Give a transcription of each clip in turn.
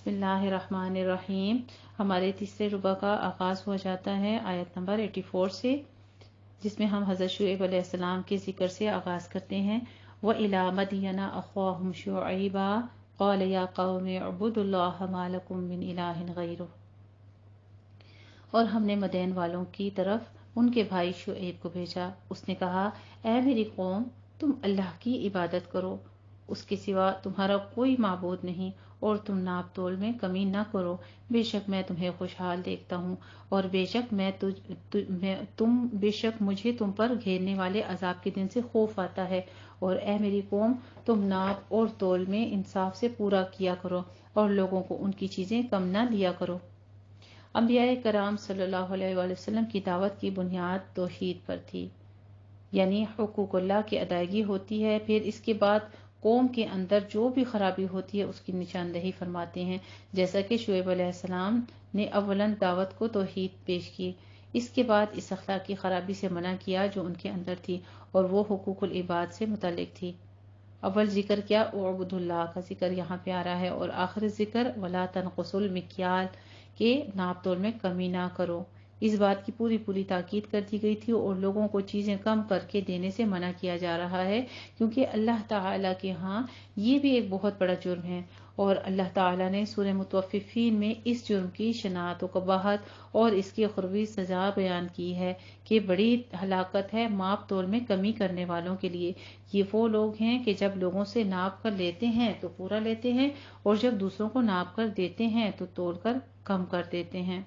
بسم اللہ الرحمن الرحیم۔ ہمارے تیسرے ربع کا آغاز ہو جاتا ہے آیت نمبر 84 سے، جس میں ہم حضرت شعیب علیہ السلام کے ذکر سے آغاز کرتے ہیں۔ وَإِلَىٰ مَدْيَنَ أَخَاهُمْ شُعَيْبًا قَالَ يَا قَوْمِ اعْبُدُوا اللَّهَ مَا لَكُم مِّنْ إِلَٰهٍ غَيْرُهُ۔ اور ہم نے مدین والوں کی طرف ان کے بھائی شعیب کو بھیجا۔ اس نے کہا، اے میری قوم، تم اللہ کی عبادت کرو، اس کے سوا تمہارا کوئی معبود نہیں، اور تم ناپ تول میں کمی نہ کرو۔ بے شک میں تمہیں خوشحال دیکھتا ہوں، اور بے شک مجھے تم پر گھیرنے والے عذاب کے دن سے خوف آتا ہے۔ اور اے میری قوم، تم ناپ اور تول میں انصاف سے پورا کیا کرو، اور لوگوں کو ان کی چیزیں کم نہ دیا کرو۔ انبیاء کرام صلی اللہ علیہ وآلہ وسلم کی دعوت کی بنیاد توحید پر تھی، یعنی حقوق اللہ کی ادائیگی ہوتی ہے۔ پھر اس کے بعد قوم کے اندر جو بھی خرابی ہوتی ہے اس کی نشاندہی فرماتے ہیں، جیسا کہ شعیب علیہ السلام نے اولاً دعوت کو توحید پیش کی، اس کے بعد اس اخلاقی خرابی سے منع کیا جو ان کے اندر تھی، اور وہ حقوق العباد سے متعلق تھی۔ اول ذکر کیا، اعبدوا اللہ کا ذکر یہاں پہ آ رہا ہے، اور آخر ذکر ولا تنقصوا المکیال، کہ ناپ تول میں کمی نہ کرو۔ اس بات کی پوری تاکید کر دی گئی تھی، اور لوگوں کو چیزیں کم کر کے دینے سے منع کیا جا رہا ہے، کیونکہ اللہ تعالیٰ کے ہاں یہ بھی ایک بہت بڑا جرم ہے، اور اللہ تعالیٰ نے سورہ مطففین میں اس جرم کی شناعت و قباحت اور اس کی اخروی سزا بیان کی ہے کہ بڑی ہلاکت ہے ماپ تول میں کمی کرنے والوں کے لیے۔ یہ وہ لوگ ہیں کہ جب لوگوں سے ناپ کر لیتے ہیں تو پورا لیتے ہیں، اور جب دوسروں کو ناپ کر دیتے ہیں تو توڑ کر کم کر دیتے ہیں۔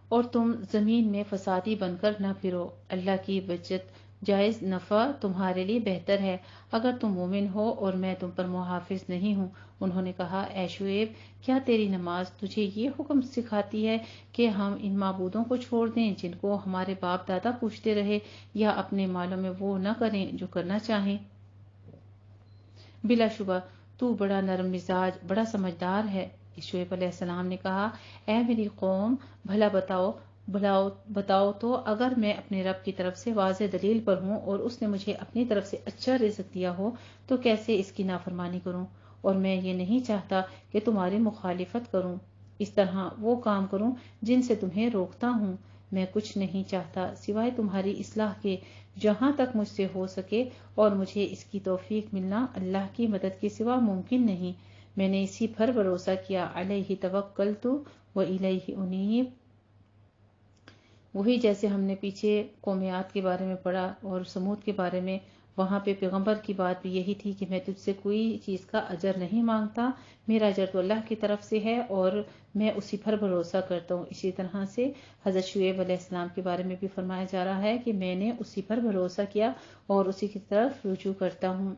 اور تم زمین میں فسادی بن کر نہ پھرو، اللہ کی بچت جائز نفع تمہارے لیے بہتر ہے اگر تم مومن ہو، اور میں تم پر محافظ نہیں ہوں۔ انہوں نے کہا، اے شعیب، کیا تیری نماز تجھے یہ حکم سکھاتی ہے کہ ہم ان معبودوں کو چھوڑ دیں جن کو ہمارے باپ دادا پوجتے رہے، یا اپنے مالوں میں وہ نہ کریں جو کرنا چاہیں؟ بلا شبہ تو بڑا نرم مزاج، بڑا سمجھدار ہے۔ شعیب علیہ السلام نے کہا، اے میری قوم، بھلا بتاؤ تو، اگر میں اپنے رب کی طرف سے واضح دلیل پر ہوں اور اس نے مجھے اپنی طرف سے اچھا رزق دیا ہو تو کیسے اس کی نافرمانی کروں؟ اور میں یہ نہیں چاہتا کہ تمہاری مخالفت کروں، اس طرح وہ کام کروں جن سے تمہیں روکتا ہوں۔ میں کچھ نہیں چاہتا سوائے تمہاری اصلاح کے، جہاں تک مجھ سے ہو سکے، اور مجھے اس کی توفیق ملنا اللہ کی مدد کے سوا ممکن نہیں۔ میں نے اسی پر بھروسہ کیا، علیہ توکلت وإلیہ انیب۔ وہی جیسے ہم نے پیچھے قومیات کے بارے میں پڑھا اور سمود کے بارے میں، وہاں پہ پیغمبر کی بات بھی یہی تھی کہ میں تجھ سے کوئی چیز کا اجر نہیں مانگتا، میرا اجر تو اللہ کی طرف سے ہے، اور میں اسی پر بھروسہ کرتا ہوں۔ اسی طرح سے حضرت شعیب علیہ السلام کے بارے میں بھی فرمایا جا رہا ہے کہ میں نے اسی پر بھروسہ کیا اور اسی کی طرف رجوع کرتا ہوں۔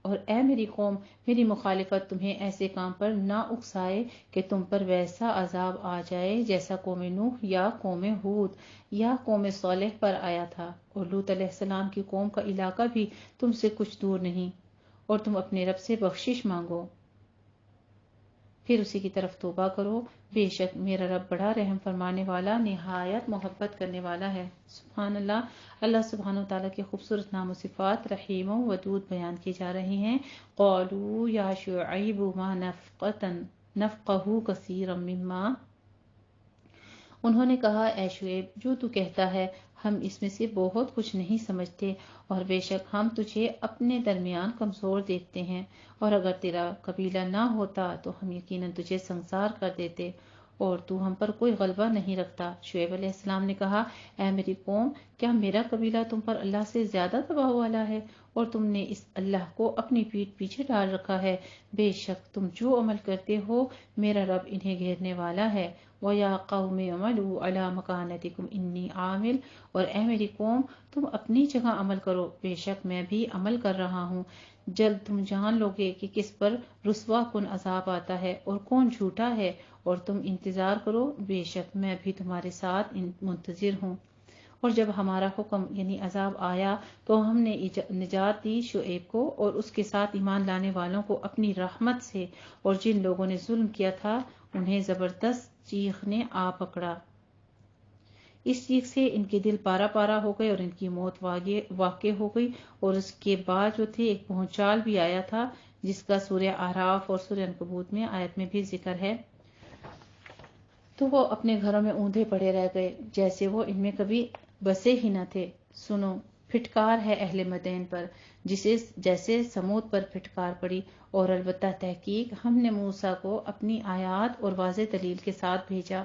اور اے میری قوم، میری مخالفت تمہیں ایسے کام پر نہ اکسائے کہ تم پر ویسا عذاب آ جائے جیسا قوم نوح یا قوم ہود یا قوم صالح پر آیا تھا، اور لوط علیہ السلام کی قوم کا علاقہ بھی تم سے کچھ دور نہیں۔ اور تم اپنے رب سے بخشش مانگو، پھر اسی کی طرف توبہ کرو، بے شک میرا رب بڑا رحم فرمانے والا، نہایت محبت کرنے والا ہے۔ سبحان اللہ۔ اللہ سبحانہ وتعالیٰ کے خوبصورت نام و صفات رحیم و ودود بیان کی جا رہی ہیں۔ قالوا یا شعیب ما نفقہ کثیرا مما، انہوں نے کہا، اے شعیب، جو تو کہتا ہے ہم اس میں سے بہت کچھ نہیں سمجھتے، اور بے شک ہم تجھے اپنے درمیان کمزور دیکھتے ہیں، اور اگر تیرا قبیلہ نہ ہوتا تو ہم یقیناً تجھے سنسار کر دیتے، اور تو ہم پر کوئی غلبہ نہیں رکھتا۔ شعیب علیہ السلام نے کہا، اے میری قوم، کیا میرا قبیلہ تم پر اللہ سے زیادہ دباؤ والا ہے، اور تم نے اس اللہ کو اپنی پیٹھ پیچھے ڈال رکھا ہے؟ بے شک تم جو عمل کرتے ہو میرا رب انہیں گھیرنے والا ہے۔ وَيَا قَوْمِ اعْمَلُوا عَلَىٰ مَكَانَتِكُمْ إِنِّي عَامِلٌ، اور اے میری قوم، تم اپنی جگہ عمل کرو، بے شک میں بھی عمل کر رہا ہوں۔ جلد تم جان لوگے کہ کس پر رسوا کن عذاب آتا ہے اور کون جھوٹا ہے، اور تم انتظار کرو، بے شک میں بھی تمہارے ساتھ منتظر ہوں۔ اور جب ہمارا حکم یعنی عذاب آیا تو ہم نے نجات دی شعیب کو اور اس کے ساتھ ایمان لانے والوں کو اپنی رحمت سے، اور جن لوگوں نے ظلم کیا تھا انہیں زبردست چیخ نے آ پکڑا۔ اس چیخ سے ان کے دل پارا پارا ہو گئے اور ان کی موت واقع ہو گئی، اور اس کے بعد جو تھے ایک بھونچال بھی آیا تھا جس کا سورہ آراف اور سورہ عنکبوت میں آیت میں بھی ذکر ہے، تو وہ اپنے گھروں میں اوندھے پڑے رہ گئے جیسے وہ ان میں کبھی بسے ہی نہ تھے۔ سنو، پھٹکار ہے اہل مدین پر جیسے سمود پر پھٹکار پڑی، اور البتہ تحقیق ہم نے موسیٰ کو اپنی آیات اور واضح دلیل کے ساتھ بھیجا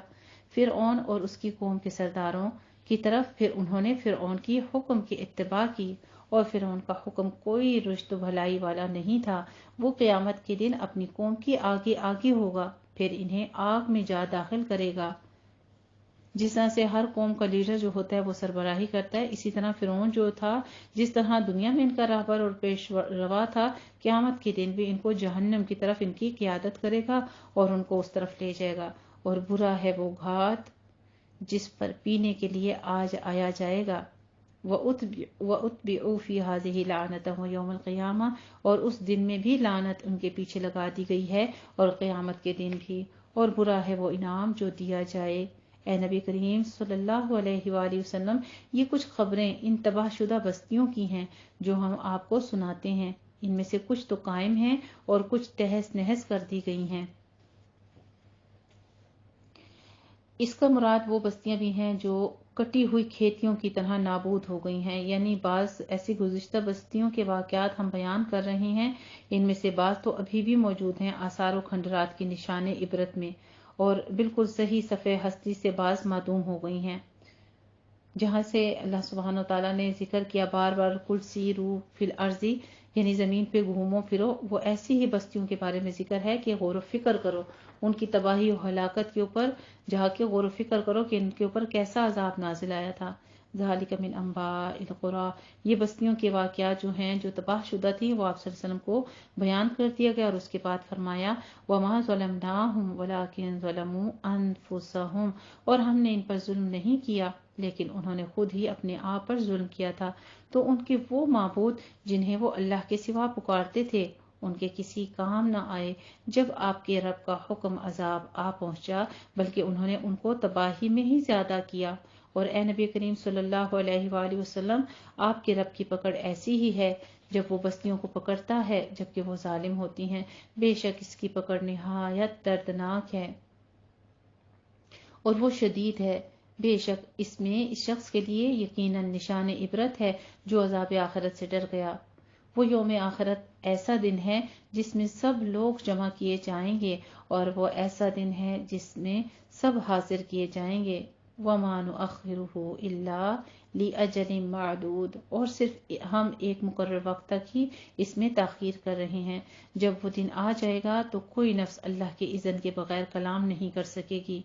فرعون اور اس کی قوم کے سرداروں کی طرف، پھر انہوں نے فرعون کی حکم کی اتباع کی، اور فرعون کا حکم کوئی رشد و بھلائی والا نہیں تھا۔ وہ قیامت کے دن اپنی قوم کی آگے آگے ہوگا، پھر انہیں آگ میں جا داخل کرے گا۔ جس طرح سے ہر قوم کا لیڈر جو ہوتا ہے وہ سربراہی کرتا ہے، اسی طرح فرعون جو تھا، جس طرح دنیا میں ان کا راہبر اور پیش روا تھا، قیامت کے دن بھی ان کو جہنم کی طرف ان کی قیادت کرے گا اور ان کو اس طرف لے جائے گا، اور برا ہے وہ گھات جس پر پینے کے لیے آج آیا جائے گا۔ وَأُتْبِعُوا فِي هَٰذِهِ لَعْنَتًا يَوْمَ الْقِيَامَةِ، اور اس دن میں بھی لعنت ان کے پیچھے لگا دی گئی ہے، اور قیامت کے دن بھی، اور برا ہے وہ انعام جو دیا جائے۔ اے نبی کریم صلی اللہ علیہ وآلہ وسلم، یہ کچھ خبریں ان تباہ شدہ بستیوں کی ہیں جو ہم آپ کو سناتے ہیں، ان میں سے کچھ تو قائم ہیں اور کچھ تہس نہس کر دی گئی ہیں۔ اس کا مراد وہ بستیاں بھی ہیں جو کٹی ہوئی کھیتیوں کی طرح نابود ہو گئی ہیں، یعنی بعض ایسی گزشتہ بستیوں کے واقعات ہم بیان کر رہے ہیں، ان میں سے بعض تو ابھی بھی موجود ہیں آثار و کھنڈرات کے نشان عبرت میں، اور بالکل صحیح صفحہ ہستی سے بعض معدوم ہو گئی ہیں، جہاں سے اللہ سبحانہ وتعالیٰ نے ذکر کیا بار بار قل سیروا فی الارض، یعنی زمین پہ گھومو پھرو، وہ ایسی ہی بستیوں کے بارے میں ذکر ہے کہ غور و فکر کرو ان کی تباہی و ہلاکت کے اوپر، جہاں کے غور و فکر کرو کہ ان کے اوپر کیسا عذاب نازل آیا تھا۔ ذالک من انباء القری، یہ بستیوں کے واقعات جو ہیں جو تباہ شدہ تھی وہ آپ صلی اللہ علیہ وسلم کو بیان کر دیا گیا، اور اس کے بعد فرمایا وما ظلمناہم ولکن ظلموا انفسہم، اور ہم نے ان پر ظلم نہیں کیا لیکن انہوں نے خود ہی اپنے آپ پر ظلم کیا تھا۔ تو ان کے وہ معبود جنہیں وہ اللہ کے سوا پکارتے تھے ان کے کسی کام نہ آئے جب آپ کے رب کا حکم عذاب آ پہنچا، بلکہ انہوں نے ان کو تباہی میں ہی زیادہ کیا۔ اور اے نبی کریم صلی اللہ علیہ وآلہ وسلم، آپ کے رب کی پکڑ ایسی ہی ہے جب وہ بستیوں کو پکڑتا ہے جبکہ وہ ظالم ہوتی ہیں، بے شک اس کی پکڑ نہایت دردناک ہے اور وہ شدید ہے۔ بے شک اس میں اس شخص کے لیے یقیناً نشان عبرت ہے جو عذاب آخرت سے ڈر گیا۔ وہ یوم آخرت ایسا دن ہے جس میں سب لوگ جمع کیے جائیں گے، اور وہ ایسا دن ہے جس میں سب حاضر کیے جائیں گے۔ وَمَا نُؤَخِّرُهُ إِلَّا لِأَجَلٍ مَّعْدُودٍ، اور صرف ہم ایک مقرر وقت تک ہی اس میں تاخیر کر رہے ہیں۔ جب وہ دن آ جائے گا تو کوئی نفس اللہ کے اذن کے بغیر کلام نہیں کر سکے گی۔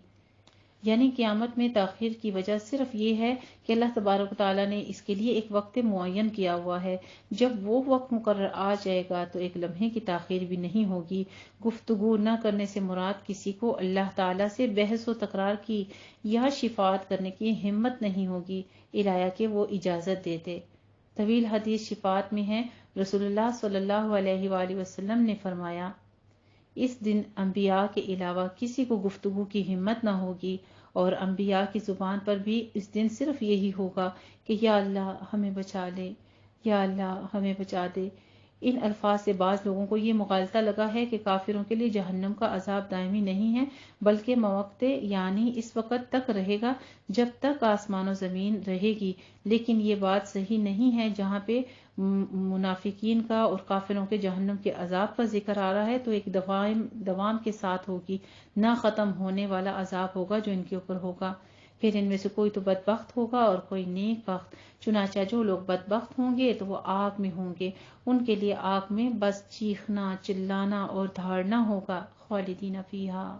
یعنی قیامت میں تاخیر کی وجہ صرف یہ ہے کہ اللہ تبارک و تعالیٰ نے اس کے لیے ایک وقت معین کیا ہوا ہے، جب وہ وقت مقرر آ جائے گا تو ایک لمحے کی تاخیر بھی نہیں ہوگی۔ گفتگو نہ کرنے سے مراد کسی کو اللہ تعالیٰ سے بحث و تکرار کی یا شفاعت کرنے کی ہمت نہیں ہوگی، الایہ کہ وہ اجازت دیتے۔ طویل حدیث شفاعت میں ہے، رسول اللہ صلی اللہ علیہ وآلہ وسلم نے فرمایا اس دن انبیاء کے علاوہ کسی کو گفتگو کی ہمت نہ ہوگی، اور انبیاء کی زبان پر بھی اس دن صرف یہی ہوگا کہ یا اللہ ہمیں بچا لے، یا اللہ ہمیں بچا دے۔ ان الفاظ سے بعض لوگوں کو یہ مغالطہ لگا ہے کہ کافروں کے لیے جہنم کا عذاب دائمی نہیں ہے بلکہ موقتے، یعنی اس وقت تک رہے گا جب تک آسمان و زمین رہے گی، لیکن یہ بات صحیح نہیں ہے۔ جہاں پہ منافقین کا اور کافروں کے جہنم کے عذاب کا ذکر آ رہا ہے تو ایک دوام کے ساتھ ہوگی، نہ ختم ہونے والا عذاب ہوگا جو ان کے اوپر ہوگا۔ پھر ان میں سے کوئی تو بدبخت ہوگا اور کوئی نیک بخت، چنانچہ جو لوگ بدبخت ہوں گے تو وہ آگ میں ہوں گے، ان کے لیے آگ میں بس چیخنا، چلانا اور دھاڑنا ہوگا، خالدین فیہا،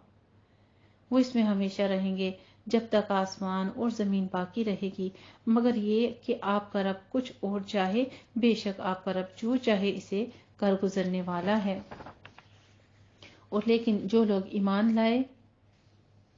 وہ اس میں ہمیشہ رہیں گے جب تک آسمان اور زمین باقی رہے گی، مگر یہ کہ آپ کا رب کچھ اور چاہے، بے شک آپ کا رب جو چاہے اسے کر گزرنے والا ہے۔ اور لیکن جو لوگ ایمان لائے،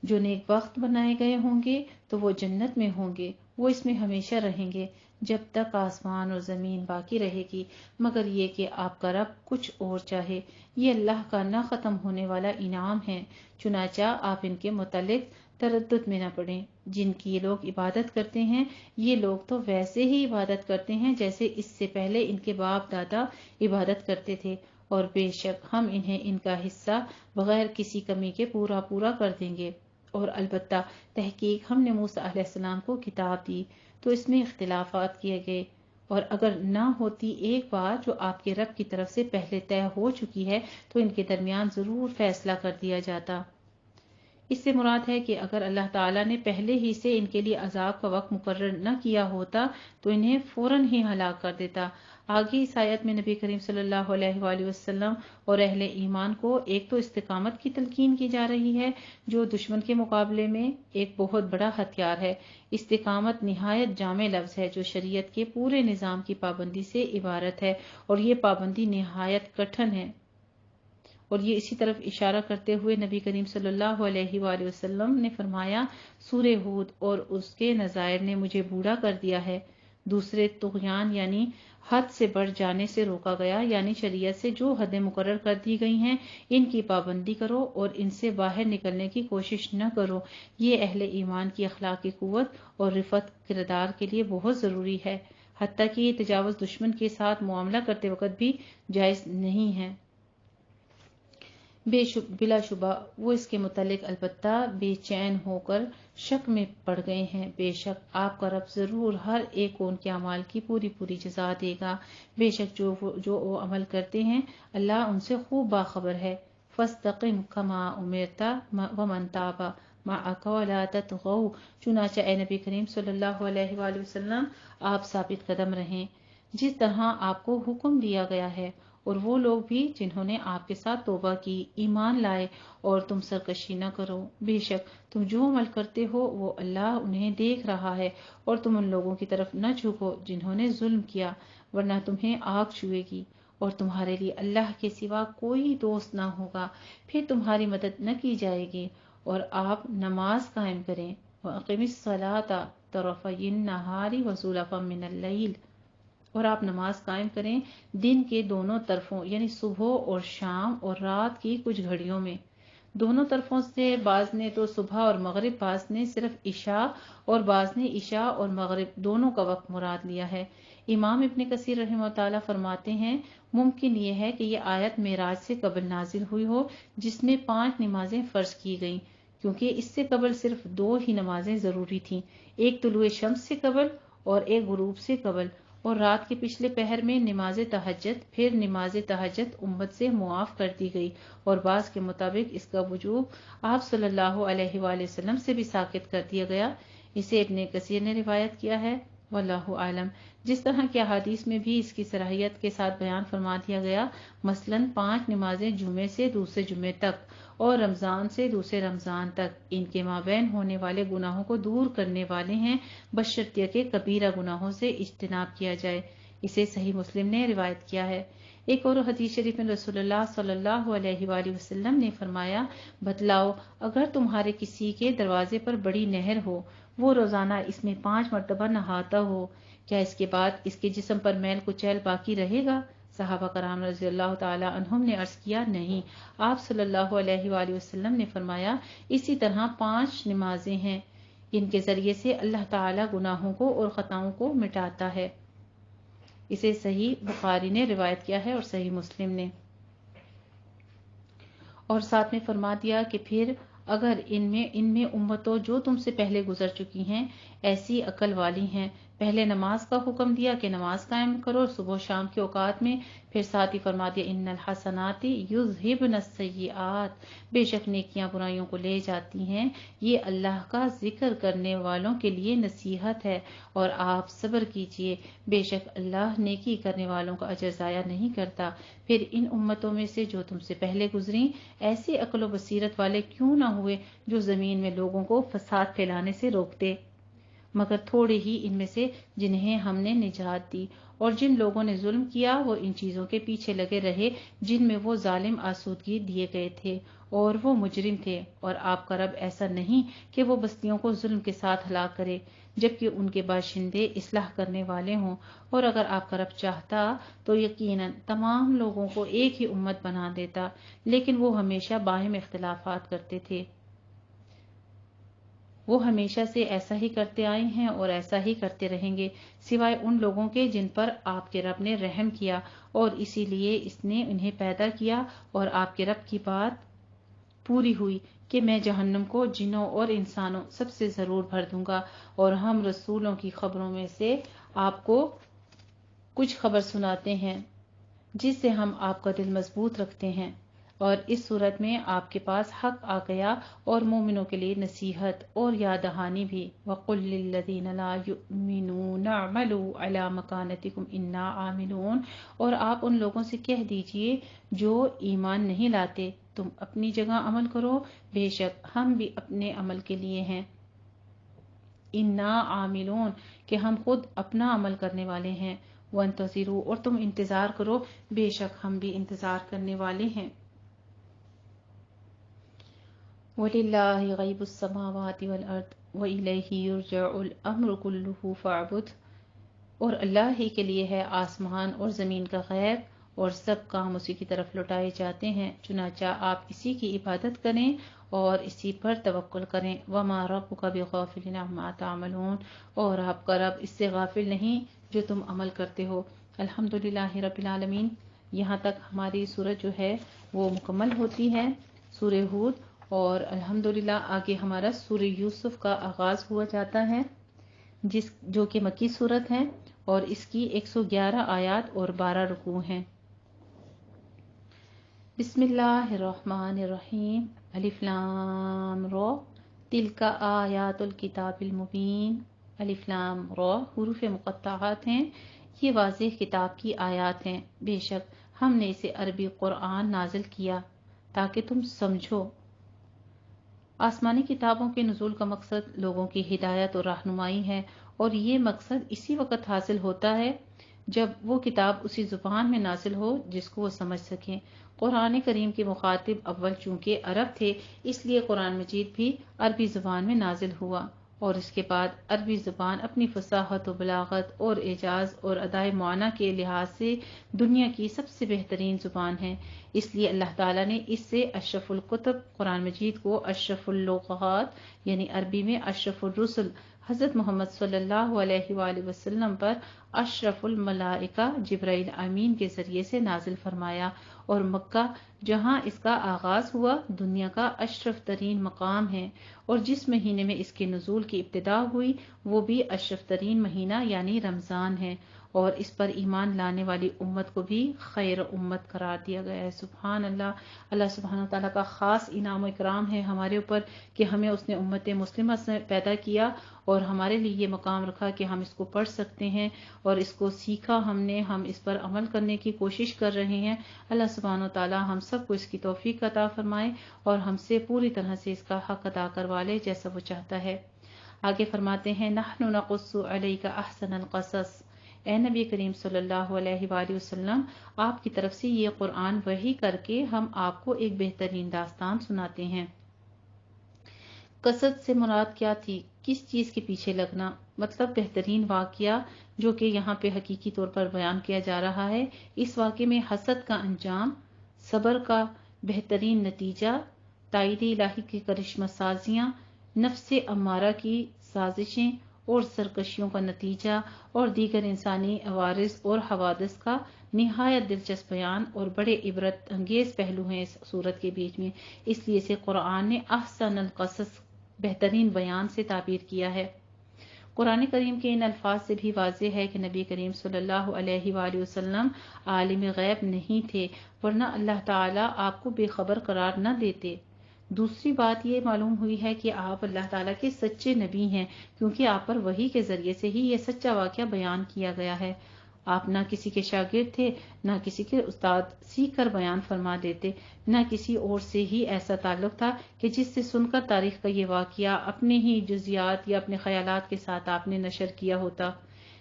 جو نیک بخت بنائے گئے ہوں گے تو وہ جنت میں ہوں گے، وہ اس میں ہمیشہ رہیں گے جب تک آسمان اور زمین باقی رہے گی، مگر یہ کہ آپ کا رب کچھ اور چاہے۔ یہ اللہ کا نہ ختم ہونے والا انعام ہے، چنانچہ آپ ان کے متعلق تردد میں نہ پڑیں۔ جن کی یہ لوگ عبادت کرتے ہیں، یہ لوگ تو ویسے ہی عبادت کرتے ہیں جیسے اس سے پہلے ان کے باپ دادا عبادت کرتے تھے، اور بے شک ہم انہیں ان کا حصہ بغیر کسی کمی کے پورا کر دیں گے۔ اور البتہ تحقیق ہم نے موسیٰ علیہ السلام کو کتاب دی تو اس میں اختلافات کیے گئے، اور اگر نہ ہوتی ایک بات جو آپ کے رب کی طرف سے پہلے طے ہو چکی ہے تو ان کے درمیان ضرور فیصلہ کر دیا جاتا۔ اس سے مراد ہے کہ اگر اللہ تعالیٰ نے پہلے ہی سے ان کے لیے عذاب کا وقت مقرر نہ کیا ہوتا تو انہیں فوراً ہی ہلاک کر دیتا۔ آگے اس آیت میں نبی کریم صلی اللہ علیہ وآلہ وسلم اور اہل ایمان کو ایک تو استقامت کی تلقین کی جا رہی ہے جو دشمن کے مقابلے میں ایک بہت بڑا ہتھیار ہے۔ استقامت نہایت جامع لفظ ہے جو شریعت کے پورے نظام کی پابندی سے عبارت ہے، اور یہ پابندی نہایت کٹھن ہے۔ اور یہ اسی طرف اشارہ کرتے ہوئے نبی کریم صلی اللہ علیہ وآلہ وسلم نے فرمایا، سورہ ہود اور اس کے نظائر نے مجھے بوڑھا کر دیا ہے۔ دوسرے طغیان یعنی حد سے بڑھ جانے سے روکا گیا، یعنی شریعت سے جو حدیں مقرر کر دی گئی ہیں ان کی پابندی کرو اور ان سے باہر نکلنے کی کوشش نہ کرو۔ یہ اہل ایمان کی اخلاقی قوت اور رفعت کردار کے لیے بہت ضروری ہے، حتیٰ کہ یہ تجاوز دشمن کے ساتھ معاملہ کرتے وقت بھی جائز نہیں ہے۔ بلا شبہ وہ اس کے متعلق البتہ بے چین ہو کر شک میں پڑ گئے ہیں۔ بے شک آپ کا رب ضرور ہر ایک کو ان کے اعمال کی پوری جزا دے گا۔ بے شک جو وہ عمل کرتے ہیں اللہ ان سے خوب باخبر ہے۔ فاستقم کما امرت ومن تاب معک ولا تطغوا، چنانچہ اے نبی کریم صلی اللہ علیہ وآلہ وسلم آپ ثابت قدم رہیں جس طرح آپ کو حکم دیا گیا ہے، اور وہ لوگ بھی جنہوں نے آپ کے ساتھ توبہ کی، ایمان لائے، اور تم سرکشی نہ کرو۔ بے شک تم جو عمل کرتے ہو وہ اللہ انہیں دیکھ رہا ہے، اور تم ان لوگوں کی طرف نہ جھکو جنہوں نے ظلم کیا، ورنہ تمہیں آگ چھوئے گی، اور تمہارے لیے اللہ کے سوا کوئی دوست نہ ہوگا، پھر تمہاری مدد نہ کی جائے گی، اور آپ نماز قائم کریں۔ وَأَقِمِ الصَّلَاةَ طَرَفَيِ النَّهَارِ وَزُلَفًا مِّنَ اللَّيْلِ، اور آپ نماز قائم کریں دن کے دونوں طرفوں، یعنی صبح اور شام اور رات کی کچھ گھڑیوں میں۔ دونوں طرفوں سے بعض نے تو صبح اور مغرب، بعض نے صرف عشاء، اور بعض نے عشاء اور مغرب دونوں کا وقت مراد لیا ہے۔ امام ابن کثیر رحمہ تعالیٰ فرماتے ہیں، ممکن یہ ہے کہ یہ آیت معراج سے قبل نازل ہوئی ہو جس میں 5 نمازیں فرض کی گئیں، کیونکہ اس سے قبل صرف 2 ہی نمازیں ضروری تھیں، ایک طلوع شمس سے قبل اور ایک غروب سے قبل، اور رات کے پچھلے پہر میں نماز تہجد، پھر نماز تہجد امت سے معاف کر دی گئی، اور بعض کے مطابق اس کا وجوب آپ صلی اللہ علیہ وآلہ وسلم سے بھی ساقط کر دیا گیا۔ اسے ابن کثیر نے روایت کیا ہے، واللہ عالم۔ جس طرح کے احادیث میں بھی اس کی صراحت کے ساتھ بیان فرما دیا گیا، مثلاً 5 نمازیں جمعے سے دوسرے جمعے تک اور رمضان سے دوسرے رمضان تک ان کے مابین ہونے والے گناہوں کو دور کرنے والے ہیں، بشرطیہ کہ کبیرہ گناہوں سے اجتناب کیا جائے۔ اسے صحیح مسلم نے روایت کیا ہے۔ ایک اور حدیث شریف میں رسول اللہ صلی اللہ علیہ وآلہ وسلم نے فرمایا، بتلاؤ اگر تمہارے کسی کے دروازے پر بڑی نہر ہو، وہ روزانہ اس میں 5 مرتبہ نہاتا ہو، کیا اس کے بعد اس کے جسم پر میل کچیل باقی رہے گا؟ صحابہ کرام رضی اللہ تعالی عنہم نے عرض کیا، نہیں۔ آپ صلی اللہ علیہ وآلہ وسلم نے فرمایا، اسی طرح 5 نمازیں ہیں، ان کے ذریعے سے اللہ تعالی گناہوں کو اور خطاؤں کو مٹاتا ہے۔ اسے صحیح بخاری نے روایت کیا ہے اور صحیح مسلم نے۔ اور ساتھ میں فرما دیا کہ پھر اگر ان میں امتوں جو تم سے پہلے گزر چکی ہیں ایسی عقل والی ہیں، پہلے نماز کا حکم دیا کہ نماز قائم کرو صبح و شام کے اوقات میں، پھر ساتھ ہی فرما دیا ان الحسنات یذہبن السیئات، بے شک نیکیاں برائیوں کو لے جاتی ہیں، یہ اللہ کا ذکر کرنے والوں کے لیے نصیحت ہے، اور آپ صبر کیجئے، بے شک اللہ نیکی کرنے والوں کا اجر ضائع نہیں کرتا۔ پھر ان امتوں میں سے جو تم سے پہلے گزریں ایسے عقل و بصیرت والے کیوں نہ ہوئے جو زمین میں لوگوں کو فساد پھیلانے سے روکتے، مگر تھوڑے ہی ان میں سے جنہیں ہم نے نجات دی، اور جن لوگوں نے ظلم کیا وہ ان چیزوں کے پیچھے لگے رہے جن میں وہ ظالم آسودگی دیے گئے تھے اور وہ مجرم تھے، اور آپ کا رب ایسا نہیں کہ وہ بستیوں کو ظلم کے ساتھ ہلاک کرے جبکہ ان کے باشندے اصلاح کرنے والے ہوں، اور اگر آپ کا رب چاہتا تو یقیناً تمام لوگوں کو ایک ہی امت بنا دیتا، لیکن وہ ہمیشہ باہم اختلافات کرتے تھے۔ وہ ہمیشہ سے ایسا ہی کرتے آئے ہیں اور ایسا ہی کرتے رہیں گے، سوائے ان لوگوں کے جن پر آپ کے رب نے رحم کیا، اور اسی لیے اس نے انہیں پیدا کیا، اور آپ کے رب کی بات پوری ہوئی کہ میں جہنم کو جنوں اور انسانوں سب سے ضرور بھر دوں گا۔ اور ہم رسولوں کی خبروں میں سے آپ کو کچھ خبر سناتے ہیں جس سے ہم آپ کا دل مضبوط رکھتے ہیں، اور اس صورت میں آپ کے پاس حق آ گیا اور مومنوں کے لیے نصیحت اور یاد دہانی بھی۔ وَقُلْ لِلَّذِينَ لَا يُؤْمِنُونَ اعْمَلُوا عَلَى مَكَانَتِكُمْ إِنَّا عَامِلُونَ، اور آپ ان لوگوں سے کہہ دیجئے جو ایمان نہیں لاتے، تم اپنی جگہ عمل کرو، بے شک ہم بھی اپنے عمل کے لیے ہیں، اِنَّا عَامِلُونَ کہ ہم خود اپنا عمل کرنے والے ہیں، وَانتَظِرُوا اور تم انتظار کرو، بے شک ہم بھی انتظار کرنے والے ہیں۔ وَلِلَّهِ غَيْبُ السَّمَاوَاتِ وَالْأَرْضِ وَإِلَيْهِ يُرْجَعُ الْأَمْرُ كُلُّهُ فَاعْبُدْهُ، اور اللہ ہی کے لیے ہے آسمان اور زمین کا غیب، اور سب کام اسی کی طرف لوٹائے جاتے ہیں، چنانچہ آپ اسی کی عبادت کریں اور اسی پر توکل کریں۔ وَمَا رَبُّكَ بِغَافِلٍ عَمَّا تَعْمَلُونَ، اور آپ کا رب اس سے غافل نہیں جو تم عمل کرتے ہو۔ الحمدللہ رب العالمین۔ یہاں تک ہماری سورت جو ہے وہ مکمل ہوتی ہے، سورہ ہود، اور الحمدللہ آگے ہمارا سورہ یوسف کا آغاز ہوا جاتا ہے، جو کہ مکی سورت ہے، اور اس کی 111 آیات اور 12 رکوع ہیں۔ بسم اللہ الرحمن الرحیم۔ الف لام را تلک آیات الکتاب المبین۔ الف لام را حروف مقطعات ہیں، یہ واضح کتاب کی آیات ہیں، بے شک ہم نے اسے عربی قرآن نازل کیا تاکہ تم سمجھو۔ آسمانی کتابوں کے نزول کا مقصد لوگوں کی ہدایت اور رہنمائی ہے، اور یہ مقصد اسی وقت حاصل ہوتا ہے جب وہ کتاب اسی زبان میں نازل ہو جس کو وہ سمجھ سکیں۔ قرآن کریم کے مخاطب اول چونکہ عرب تھے، اس لیے قرآن مجید بھی عربی زبان میں نازل ہوا، اور اس کے بعد عربی زبان اپنی فصاحت و بلاغت اور اعجاز اور ادائے معنی کے لحاظ سے دنیا کی سب سے بہترین زبان ہے، اس لیے اللہ تعالیٰ نے اس سے اشرف الکتب قرآن مجید کو اشرف اللغات یعنی عربی میں اشرف الرسل حضرت محمد صلی اللہ علیہ وآلہ وسلم پر اشرف الملائکہ جبرائیل امین کے ذریعے سے نازل فرمایا، اور مکہ جہاں اس کا آغاز ہوا دنیا کا اشرف ترین مقام ہے، اور جس مہینے میں اس کے نزول کی ابتدا ہوئی وہ بھی اشرف ترین مہینہ یعنی رمضان ہے، اور اس پر ایمان لانے والی امت کو بھی خیر امت قرار دیا گیا ہے۔ سبحان اللہ، اللہ سبحانہ وتعالیٰ کا خاص انعام و اکرام ہے ہمارے اوپر کہ ہمیں اس نے امت مسلمہ سے پیدا کیا اور ہمارے لیے یہ مقام رکھا کہ ہم اس کو پڑھ سکتے ہیں، اور اس کو سیکھا ہم اس پر عمل کرنے کی کوشش کر رہے ہیں۔ اللہ سبحانہ وتعالیٰ ہم سب کو اس کی توفیق عطا فرمائے اور ہم سے پوری طرح سے اس کا حق ادا کروا لے جیسا وہ چاہتا ہے۔ آگے فرماتے ہیں نحن نقص علیک احسن القصص، اے نبی کریم صلی اللہ علیہ وآلہ وسلم، آپ کی طرف سے یہ قرآن وحی کر کے ہم آپ کو ایک بہترین داستان سناتے ہیں۔ قصد سے مراد کیا تھی؟ کس چیز کے پیچھے لگنا، مطلب بہترین واقعہ جو کہ یہاں پہ حقیقی طور پر بیان کیا جا رہا ہے۔ اس واقعے میں حسد کا انجام، صبر کا بہترین نتیجہ، تائید الہی کی کرشمہ سازیاں، نفس امارہ کی سازشیں اور سرکشیوں کا نتیجہ، اور دیگر انسانی عوارض اور حوادث کا نہایت دلچسپ بیان اور بڑے عبرت انگیز پہلو ہیں اس صورت کے بیچ میں، اس لیے سے قرآن نے احسن القصص بہترین بیان سے تعبیر کیا ہے۔ قرآن کریم کے ان الفاظ سے بھی واضح ہے کہ نبی کریم صلی اللہ علیہ وآلہ وسلم عالم غیب نہیں تھے، ورنہ اللہ تعالیٰ آپ کو بے خبر قرار نہ دیتے۔ دوسری بات یہ معلوم ہوئی ہے کہ آپ اللہ تعالیٰ کے سچے نبی ہیں، کیونکہ آپ پر وحی کے ذریعے سے ہی یہ سچا واقعہ بیان کیا گیا ہے۔ آپ نہ کسی کے شاگرد تھے، نہ کسی کے استاد، سیکھ کر بیان فرما دیتے، نہ کسی اور سے ہی ایسا تعلق تھا کہ جس سے سن کر تاریخ کا یہ واقعہ اپنے ہی جزیات یا اپنے خیالات کے ساتھ آپ نے نشر کیا ہوتا۔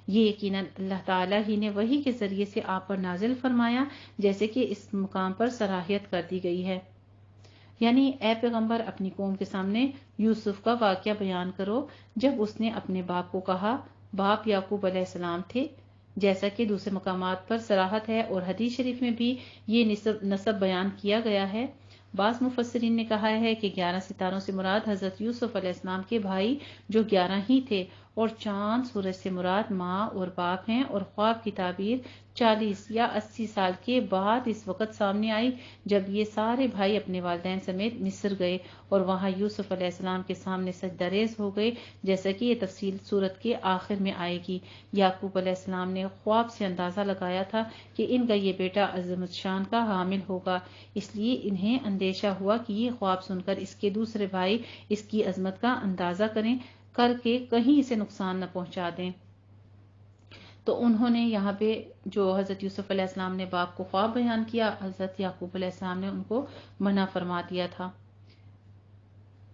یہ یقیناً اللہ تعالیٰ ہی نے وحی کے ذریعے سے آپ پر نازل فرمایا، جیسے کہ اس مقام پر صراحت کر دی گئی ہے، یعنی اے پیغمبر اپنی قوم کے سامنے یوسف کا واقعہ بیان کرو جب اس نے اپنے باپ کو کہا، باپ یعقوب علیہ السلام تھے، جیسا کہ دوسرے مقامات پر صراحت ہے اور حدیث شریف میں بھی یہ نسب بیان کیا گیا ہے۔ بعض مفسرین نے کہا ہے کہ 11 ستاروں سے مراد حضرت یوسف علیہ السلام کے بھائی جو 11 ہی تھے، اور چاند سورج سے مراد ماں اور باپ ہیں، اور خواب کی تعبیر 40 یا 80 سال کے بعد اس وقت سامنے آئی جب یہ سارے بھائی اپنے والدین سمیت مصر گئے اور وہاں یوسف علیہ السلام کے سامنے سجدہ ریز ہو گئے، جیسا کہ یہ تفصیل سورت کے آخر میں آئے گی۔ یعقوب علیہ السلام نے خواب سے اندازہ لگایا تھا کہ ان کا یہ بیٹا عظمت شان کا حامل ہوگا، اس لیے انہیں اندیشہ ہوا کہ یہ خواب سن کر اس کے دوسرے بھائی اس کی عظمت کا اندازہ کر کے کہیں اسے نقصان نہ پہنچا دیں۔ تو انہوں نے یہاں پہ جو حضرت یوسف علیہ السلام نے باپ کو خواب بیان کیا، حضرت یعقوب علیہ السلام نے ان کو منع فرما دیا تھا۔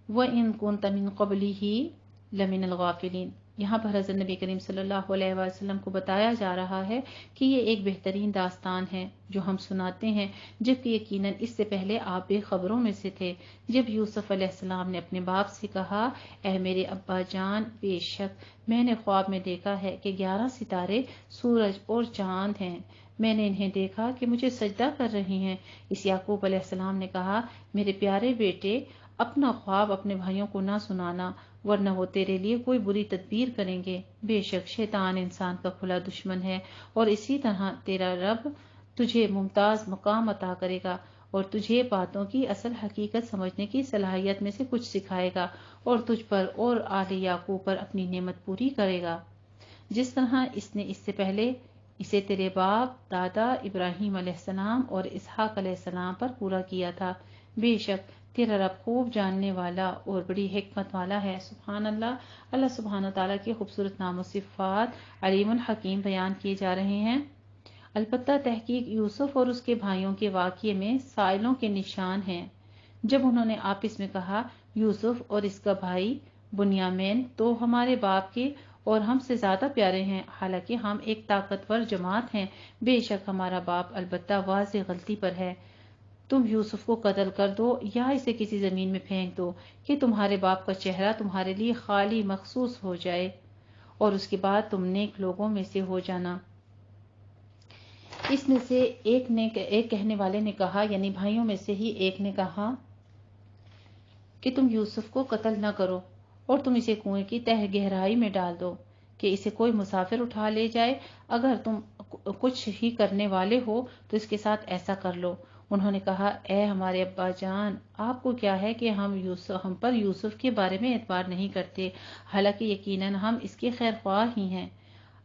وَإِن كُنتَ مِن قَبْلِهِ لَمِنَ الْغَافِلِينَ، یہاں پر حضرت نبی کریم صلی اللہ علیہ وسلم کو بتایا جا رہا ہے کہ یہ ایک بہترین داستان ہے جو ہم سناتے ہیں، جبکہ یقیناً اس سے پہلے آپ بے خبروں میں سے تھے۔ جب یوسف علیہ السلام نے اپنے باپ سے کہا، اے میرے ابا جان، بے شک میں نے خواب میں دیکھا ہے کہ 11 ستارے، سورج اور چاند ہیں، میں نے انہیں دیکھا کہ مجھے سجدہ کر رہی ہیں۔ اس یعقوب علیہ السلام نے کہا، میرے پیارے بیٹے، اپنا خواب اپنے بھائیوں کو نہ سنانا، ورنہ وہ تیرے لیے کوئی بری تدبیر کریں گے۔ بے شک شیطان انسان کا کھلا دشمن ہے، اور اسی طرح تیرا رب تجھے ممتاز مقام عطا کرے گا اور تجھے باتوں کی اصل حقیقت سمجھنے کی صلاحیت میں سے کچھ سکھائے گا، اور تجھ پر اور آل یعقوب پر اپنی نعمت پوری کرے گا، جس طرح اس نے اس سے پہلے اسے تیرے باپ دادا ابراہیم علیہ السلام اور اسحاق علیہ السلام پر پورا کیا تھا۔ بے شک تیرا رب خوب جاننے والا اور بڑی حکمت والا ہے۔ سبحان اللہ۔ اللہ سبحانہ تعالیٰ کے خوبصورت نام و صفات علیم الحکیم بیان کیے جا رہے ہیں۔ البتہ تحقیق یوسف اور اس کے بھائیوں کے واقعے میں سائلوں کے نشان ہیں۔ جب انہوں نے آپس میں کہا، یوسف اور اس کا بھائی بنیامین تو ہمارے باپ کے اور ہم سے زیادہ پیارے ہیں، حالانکہ ہم ایک طاقتور جماعت ہیں، بے شک ہمارا باپ البتہ واضح غلطی پر ہے۔ تم یوسف کو قتل کر دو یا اسے کسی زمین میں پھینک دو کہ تمہارے باپ کا چہرہ تمہارے لیے خالی مخصوص ہو جائے، اور اس کے بعد تم نیک لوگوں میں سے ہو جانا۔ اس میں سے ایک کہنے والے نے کہا، یعنی بھائیوں میں سے ہی ایک نے کہا کہ تم یوسف کو قتل نہ کرو اور تم اسے کنویں کی تہ گہرائی میں ڈال دو کہ اسے کوئی مسافر اٹھا لے جائے، اگر تم کچھ ہی کرنے والے ہو تو اس کے ساتھ ایسا کر لو۔ انہوں نے کہا، اے ہمارے ابا جان، آپ کو کیا ہے کہ ہم پر یوسف کے بارے میں اعتبار نہیں کرتے، حالانکہ یقیناً ہم اس کے خیر خواہ ہی ہیں۔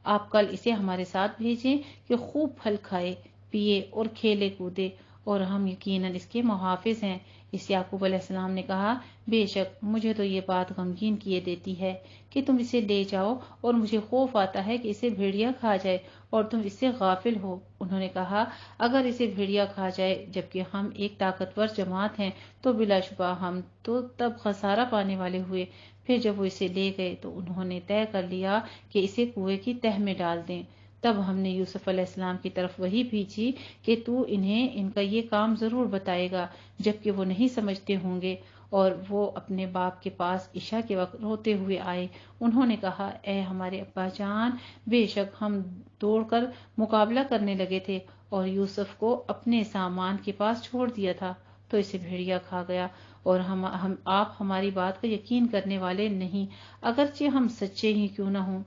آپ کل اسے ہمارے ساتھ بھیجیں کہ خوب پھل کھائے پیے اور کھیلے کودے، اور ہم یقیناً اس کے محافظ ہیں۔ اس یعقوب علیہ السلام نے کہا، بے شک مجھے تو یہ بات غمگین کیے دیتی ہے کہ تم اسے لے جاؤ، اور مجھے خوف آتا ہے کہ اسے بھیڑیا کھا جائے اور تم اس سے غافل ہو۔ انہوں نے کہا، اگر اسے بھیڑیا کھا جائے جبکہ ہم ایک طاقتور جماعت ہیں تو بلا شبہ ہم تو تب خسارہ پانے والے ہوئے۔ پھر جب وہ اسے لے گئے تو انہوں نے طے کر لیا کہ اسے کنویں کی تہ میں ڈال دیں۔ تب ہم نے یوسف علیہ السلام کی طرف وحی بھیجی کہ تو انہیں ان کا یہ کام ضرور بتائے گا، جبکہ وہ نہیں سمجھتے ہوں گے، اور وہ اپنے باپ کے پاس عشاء کے وقت روتے ہوئے آئے۔ انہوں نے کہا، اے ہمارے ابا جان، بے شک ہم دوڑ کر مقابلہ کرنے لگے تھے اور یوسف کو اپنے سامان کے پاس چھوڑ دیا تھا تو اسے بھیڑیا کھا گیا، اور آپ ہماری بات کا یقین کرنے والے نہیں، اگرچہ ہم سچے ہی کیوں نہ ہوں۔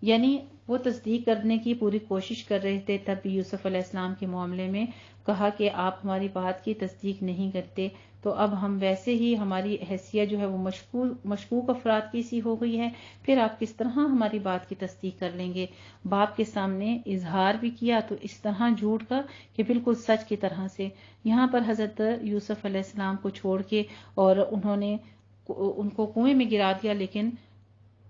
یعنی وہ تصدیق کرنے کی پوری کوشش کر رہے تھے، تب بھی یوسف علیہ السلام کے معاملے میں کہا کہ آپ ہماری بات کی تصدیق نہیں کرتے، تو اب ہم ویسے ہی ہماری حیثیت جو ہے وہ مشکوک افراد کی سی ہو گئی ہے، پھر آپ کس طرح ہماری بات کی تصدیق کر لیں گے؟ باپ کے سامنے اظہار بھی کیا تو اس طرح جھوٹ کا کہ بالکل سچ کی طرح سے۔ یہاں پر حضرت یوسف علیہ السلام کو چھوڑ کے اور انہوں نے ان کو کنویں میں گرا دیا، لیکن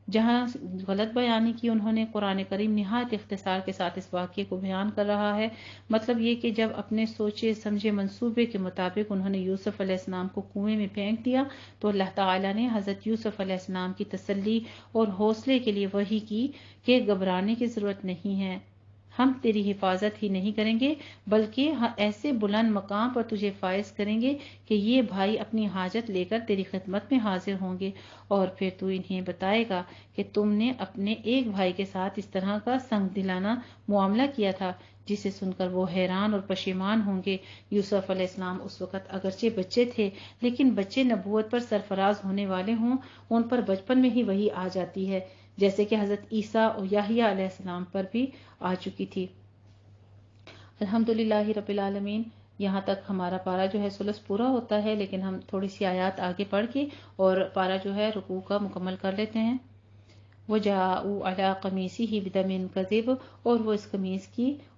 جہاں غلط بیانی کی انہوں نے، قرآن کریم نہایت اختصار کے ساتھ اس واقعے کو بیان کر رہا ہے۔ مطلب یہ کہ جب اپنے سوچے سمجھے منصوبے کے مطابق انہوں نے یوسف علیہ السلام کو کنویں میں پھینک دیا تو اللہ تعالیٰ نے حضرت یوسف علیہ السلام کی تسلی اور حوصلے کے لیے وحی کی کہ گھبرانے کی ضرورت نہیں ہے، ہم تیری حفاظت ہی نہیں کریں گے بلکہ ایسے بلند مقام پر تجھے فائز کریں گے کہ یہ بھائی اپنی حاجت لے کر تیری خدمت میں حاضر ہوں گے، اور پھر تو انہیں بتائے گا کہ تم نے اپنے ایک بھائی کے ساتھ اس طرح کا سنگ دلانہ معاملہ کیا تھا، جسے سن کر وہ حیران اور پشیمان ہوں گے۔ یوسف علیہ السلام اس وقت اگرچہ بچے تھے، لیکن بچے نبوت پر سرفراز ہونے والے ہوں ان پر بچپن میں ہی وحی آ جاتی ہے، جیسے کہ حضرت عیسیٰ اور یحییٰ علیہ السلام پر بھی آ چکی تھی۔ الحمدللہ رب العالمین، یہاں تک ہمارا پارا جو ہے ثلث پورا ہوتا ہے، لیکن ہم تھوڑی سی آیات آگے پڑھ کے اور پارا جو ہے رکوع کا مکمل کر لیتے ہیں۔ وَجَاءُوا عَلَىٰ قَمِيصِهِ بِدَمٍ كَذِبٍ،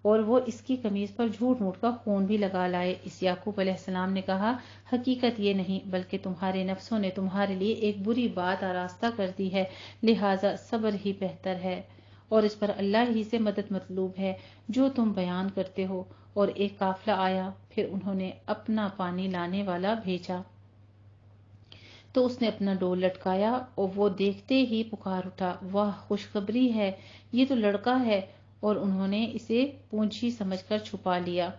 اور وہ اس کی قمیص پر جھوٹ موٹ کا خون بھی لگا لائے۔ اس یعقوب علیہ السلام نے کہا، حقیقت یہ نہیں بلکہ تمہارے نفسوں نے تمہارے لیے ایک بری بات آراستہ کر دی ہے، لہٰذا صبر ہی بہتر ہے، اور اس پر اللہ ہی سے مدد مطلوب ہے جو تم بیان کرتے ہو۔ اور ایک قافلہ آیا، پھر انہوں نے اپنا پانی لانے والا بھیجا تو اس نے اپنا ڈول لٹکایا، اور وہ دیکھتے ہی پکار اٹھا، واہ خوشخبری ہے، یہ تو لڑکا ہے، اور انہوں نے اسے پونچھی سمجھ کر چھپا لیا،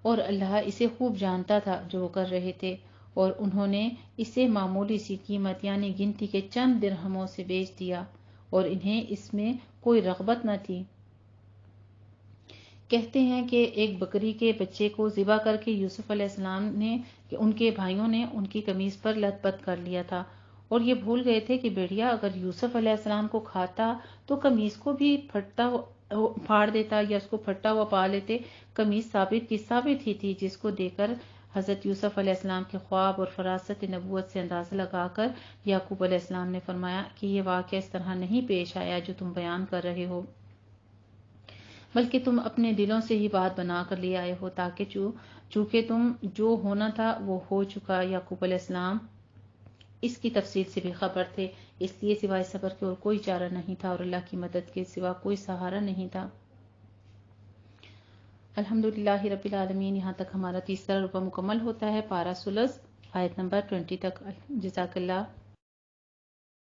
اور اللہ اسے خوب جانتا تھا جو وہ کر رہے تھے، اور انہوں نے اسے معمولی سی قیمت یعنی گنتی کے چند درہموں سے بیچ دیا، اور انہیں اس میں کوئی رغبت نہ تھی۔ کہتے ہیں کہ ایک بکری کے بچے کو ذبح کر کے یوسف علیہ السلام نے کہ ان کے بھائیوں نے ان کی قمیص پر لت پت کر لیا تھا، اور یہ بھول گئے تھے کہ بھیڑیا اگر یوسف علیہ السلام کو کھاتا تو قمیص کو بھی پھاڑ دیتا یا اس کو پھٹا ہوا پا لیتے۔ قمیص ثابت کی ثابت ہی تھی، جس کو دیکھ کر حضرت یوسف علیہ السلام کے خواب اور فراست نبوت سے اندازہ لگا کر یعقوب علیہ السلام نے فرمایا کہ یہ واقعہ اس طرح نہیں پیش آیا جو تم بیان کر رہے ہو، بلکہ تم اپنے دلوں سے ہی بات بنا کر لے آئے ہو، تاکہ چونکہ تم جو ہونا تھا وہ ہو چکا۔ یعقوب علیہ السلام اس کی تفصیل سے بھی خبر تھے، اس لیے سوائے صبر کے اور کوئی چارہ نہیں تھا، اور اللہ کی مدد کے سوا کوئی سہارا نہیں تھا۔ الحمدللہ رب العالمین، یہاں تک ہمارا تیسرا رکوع مکمل ہوتا ہے، پارہ ثلث آیت نمبر 20 تک۔ جزاک اللہ۔